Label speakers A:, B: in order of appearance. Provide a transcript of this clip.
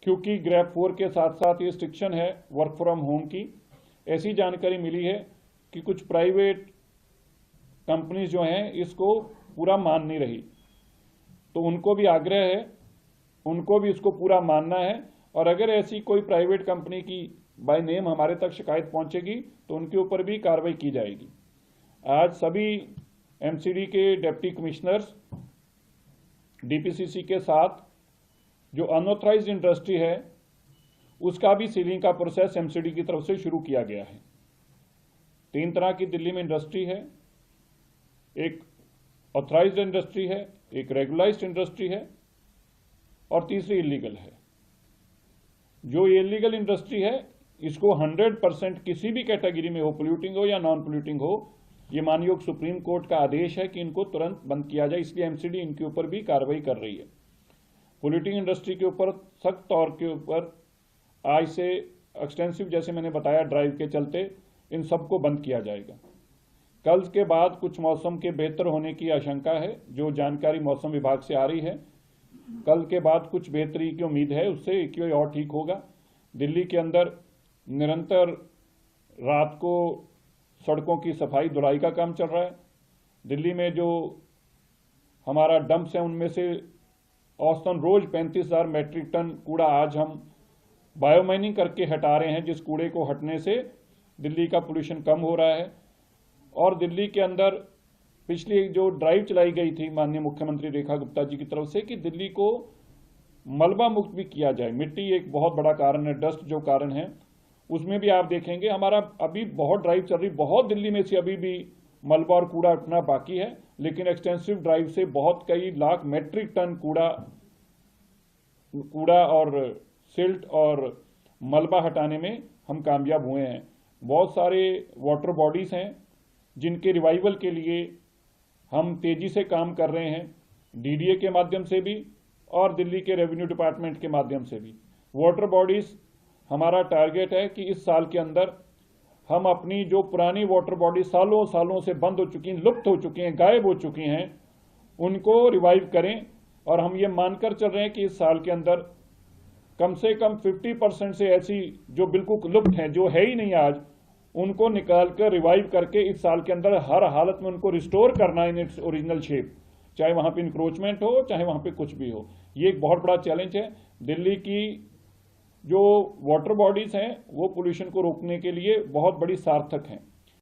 A: क्योंकि ग्रैप 4 के साथ साथ ये रिस्ट्रिक्शन है वर्क फ्रॉम होम की। ऐसी जानकारी मिली है कि कुछ प्राइवेट कंपनीज जो हैं इसको पूरा मान नहीं रही, तो उनको भी आग्रह है, उनको भी इसको पूरा मानना है। और अगर ऐसी कोई प्राइवेट कंपनी की बाय नेम हमारे तक शिकायत पहुंचेगी तो उनके ऊपर भी कार्रवाई की जाएगी। आज सभी एमसीडी के डिप्टी कमिश्नर्स डीपीसीसी के साथ जो अनऑथराइज्ड इंडस्ट्री है उसका भी सीलिंग का प्रोसेस एमसीडी की तरफ से शुरू किया गया है। 3 तरह की दिल्ली में इंडस्ट्री है, एक ऑथराइज्ड इंडस्ट्री है, एक रेगुलाइज्ड इंडस्ट्री है और तीसरी इलीगल है। जो इलीगल इंडस्ट्री है इसको 100% किसी भी कैटेगरी में हो, पोल्यूटिंग हो या नॉन पोल्यूटिंग हो, ये मानयोग सुप्रीम कोर्ट का आदेश है कि इनको तुरंत बंद किया जाए, इसलिए एमसीडी इनके ऊपर भी कार्रवाई कर रही है। पोल्यूटिंग इंडस्ट्री के ऊपर सख्त तौर के ऊपर आज से एक्सटेंसिव, जैसे मैंने बताया, ड्राइव के चलते इन सबको बंद किया जाएगा। कल के बाद कुछ मौसम के बेहतर होने की आशंका है, जो जानकारी मौसम विभाग से आ रही है। कल के बाद कुछ बेहतरी की उम्मीद है, उससे एक और ठीक होगा। दिल्ली के अंदर निरंतर रात को सड़कों की सफाई धुलाई का काम चल रहा है। दिल्ली में जो हमारा डंप्स हैं उनमें से औसतन रोज 35,000 मैट्रिक टन कूड़ा आज हम बायोमाइनिंग करके हटा रहे हैं, जिस कूड़े को हटने से दिल्ली का पोल्यूशन कम हो रहा है। और दिल्ली के अंदर पिछली जो ड्राइव चलाई गई थी माननीय मुख्यमंत्री रेखा गुप्ता जी की तरफ से कि दिल्ली को मलबा मुक्त भी किया जाए, मिट्टी एक बहुत बड़ा कारण है, डस्ट जो कारण है, उसमें भी आप देखेंगे हमारा अभी बहुत ड्राइव चल रही, बहुत दिल्ली में से अभी भी मलबा और कूड़ा उठना बाकी है, लेकिन एक्सटेंसिव ड्राइव से बहुत कई लाख मैट्रिक टन कूड़ा और सिल्ट और मलबा हटाने में हम कामयाब हुए हैं। बहुत सारे वाटर बॉडीज हैं जिनके रिवाइवल के लिए हम तेजी से काम कर रहे हैं, डीडीए के माध्यम से भी और दिल्ली के रेवेन्यू डिपार्टमेंट के माध्यम से भी। वाटर बॉडीज हमारा टारगेट है कि इस साल के अंदर हम अपनी जो पुरानी वाटर बॉडी सालों सालों से बंद हो चुकी हैं, लुप्त हो चुकी हैं, गायब हो चुकी हैं, उनको रिवाइव करें। और हम ये मानकर चल रहे हैं कि इस साल के अंदर कम से कम 50% से ऐसी जो बिल्कुल लुप्त हैं, जो है ही नहीं आज, उनको निकाल कर रिवाइव करके इस साल के अंदर हर हालत में उनको रिस्टोर करना इन इट्स ओरिजिनल शेप, चाहे वहां पे इंक्रोचमेंट हो चाहे वहां पे कुछ भी हो। ये एक बहुत बड़ा चैलेंज है। दिल्ली की जो वाटर बॉडीज हैं वो पोल्यूशन को रोकने के लिए बहुत बड़ी सार्थक हैं।